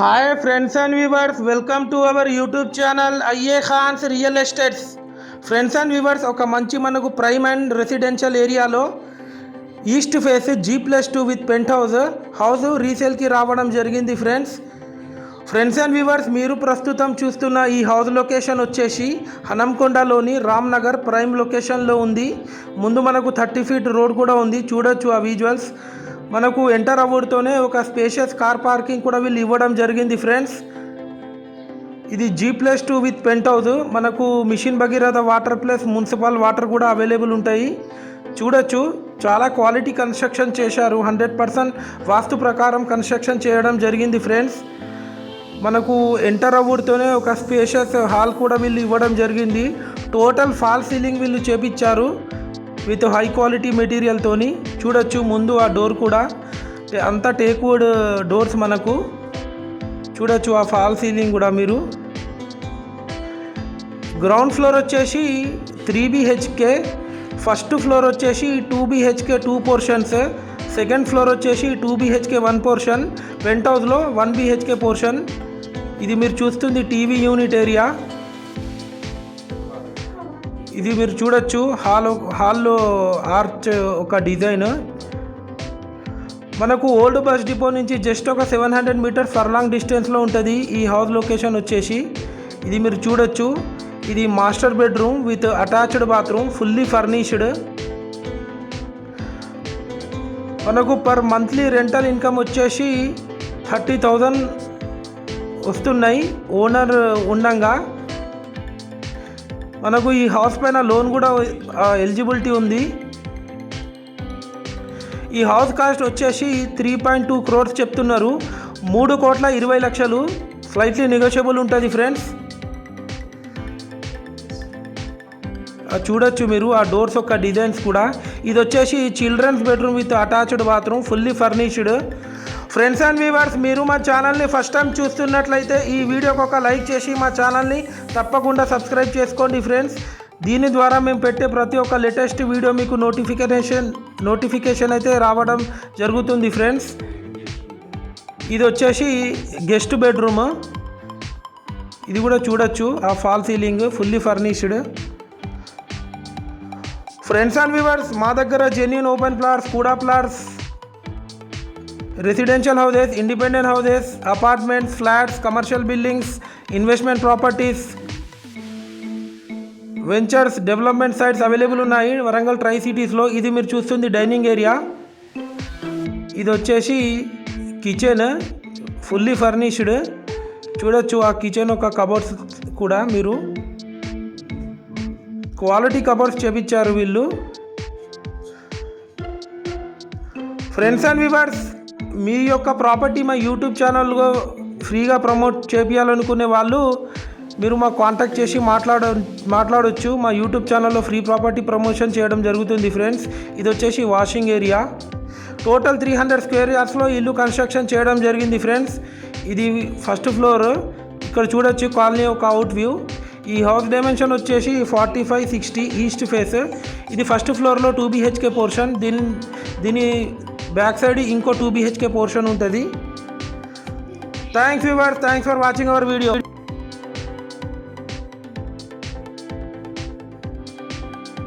Hi friends and viewers, welcome to our YouTube channel IA Khans Real Estates. Friends and viewers, ఒక మంచి మనకు prime and residential ఏరియాలో east face G+2 with penthouse రీసేల్కి రావడం జరిగింది. Friends and viewers, మీరు ప్రస్తుతం చూస్తున్న ఈ హౌస్ లొకేషన్ వచ్చేసి హనంకొండలోని రామ్నగర్ ప్రైమ్ లొకేషన్లో ఉంది. ముందు మనకు 30 ఫీట్ రోడ్ కూడా ఉంది, చూడొచ్చు ఆ విజువల్స్. మనకు ఎంటర్ అవ్వడంతోనే ఒక స్పేషియస్ కార్ పార్కింగ్ కూడా వీళ్ళు ఇవ్వడం జరిగింది. ఫ్రెండ్స్, ఇది G+2 విత్ పెంట్ హౌస్. మనకు mission Bhagiratha water plus municipal water కూడా అవైలబుల్ ఉంటాయి. చూడొచ్చు, చాలా క్వాలిటీ కన్స్ట్రక్షన్ చేశారు. 100% వాస్తు ప్రకారం కన్స్ట్రక్షన్ చేయడం జరిగింది. ఫ్రెండ్స్, మనకు ఎంటర్ అవ్వడంతోనే ఒక స్పేషియస్ హాల్ కూడా వీళ్ళు ఇవ్వడం జరిగింది. టోటల్ ఫాల్ సీలింగ్ వీళ్ళు చేపించారు విత్ హై క్వాలిటీ మెటీరియల్తోని. చూడొచ్చు ముందు ఆ డోర్ కూడా అంతా టేక్వుడ్ డోర్స్. మనకు చూడొచ్చు ఆ ఫాల్ సీలింగ్ కూడా. మీరు గ్రౌండ్ ఫ్లోర్ వచ్చేసి 3 BHK, ఫస్ట్ ఫ్లోర్ వచ్చేసి 2 BHK 2 పోర్షన్స్, సెకండ్ ఫ్లోర్ వచ్చేసి 2 BHK 1 పోర్షన్, పెంట్ హౌస్లో 1 BHK పోర్షన్. ఇది మీరు చూస్తుంది టీవీ యూనిట్ ఏరియా. ఇది మీరు చూడొచ్చు హాల్లో ఆర్చ్ ఒక డిజైన్. మనకు ఓల్డ్ బస్ డిపో నుంచి జస్ట్ ఒక 700 మీటర్స్ ఫర్లాంగ్ డిస్టెన్స్లో ఉంటుంది ఈ హౌస్ లొకేషన్ వచ్చేసి. ఇది మీరు చూడొచ్చు, ఇది master bedroom with attached bathroom, fully furnished. మనకు పర్ మంత్లీ రెంటల్ ఇన్కమ్ వచ్చేసి 30,000 వస్తున్నాయి ఓనర్ ఉండంగా. మనకు ఈ హౌస్ పైన లోన్ కూడా ఎలిజిబిలిటీ ఉంది. ఈ హౌస్ కాస్ట్ వచ్చేసి 3.2 crores చెప్తున్నారు. 3,20,00,000 స్లైట్లీ నెగోషియబుల్ ఉంటుంది. ఫ్రెండ్స్, చూడొచ్చు మీరు ఆ డోర్స్ యొక్క డిజైన్స్ కూడా. ఇది వచ్చేసి children's bedroom with attached bathroom, fully furnished. Friends and viewers, మీరు మా ఛానల్ని ఫస్ట్ టైం చూస్తున్నట్లయితే ఈ వీడియోకి ఒక లైక్ చేసి మా ఛానల్ని తప్పకుండా సబ్స్క్రైబ్ చేసుకోండి. ఫ్రెండ్స్, దీని ద్వారా మేము పెట్టే ప్రతి ఒక్క లేటెస్ట్ వీడియో మీకు నోటిఫికేషన్ అయితే రావడం జరుగుతుంది. ఫ్రెండ్స్, ఇది వచ్చేసి గెస్ట్ బెడ్రూమ్. ఇది కూడా చూడొచ్చు ఆ fall ceiling, fully furnished. Friends and viewers, మా దగ్గర జెన్యూన్ ఓపెన్ ప్లాట్స్, కూడా plots, residential houses, independent houses, apartments, flats, commercial buildings, investment properties, ventures, development sites available ఉన్నాయి వరంగల్ ట్రై సిటీస్లో. ఇది మీరు చూస్తుంది డైనింగ్ ఏరియా. ఇది వచ్చేసి కిచెన్, ఫుల్లీ ఫర్నిష్డ్. చూడొచ్చు ఆ కిచెన్ ఒక కబోర్డ్స్ కూడా మీరు క్వాలిటీ కబోర్డ్స్ చేపించారు వీళ్ళు. ఫ్రెండ్స్ అండ్ వ్యూవర్స్, మీ యొక్క ప్రాపర్టీ మా యూట్యూబ్ ఛానల్లో ఫ్రీగా ప్రమోట్ చేయాలనుకునే వాళ్ళు మీరు మా కాంటాక్ట్ చేసి మాట్లాడవచ్చు. మా యూట్యూబ్ ఛానల్లో ఫ్రీ ప్రాపర్టీ ప్రమోషన్ చేయడం జరుగుతుంది. ఫ్రెండ్స్, ఇది వచ్చేసి వాషింగ్ ఏరియా. టోటల్ 300 స్క్వేర్ యార్డ్స్లో ఇల్లు కన్స్ట్రక్షన్ చేయడం జరిగింది. ఫ్రెండ్స్, ఇది ఫస్ట్ ఫ్లోర్. ఇక్కడ చూడొచ్చు కాలనీ ఒక అవుట్ వ్యూ. ఈ హౌస్ డైమెన్షన్ వచ్చేసి 45-60 ఈస్ట్ ఫేస్. ఇది ఫస్ట్ ఫ్లోర్లో 2 BHK పోర్షన్. దీని బ్యాక్ సైడ్ ఇంకో 2 BHK పోర్షన్ ఉంటుంది. Thanks viewers, thanks for watching our video.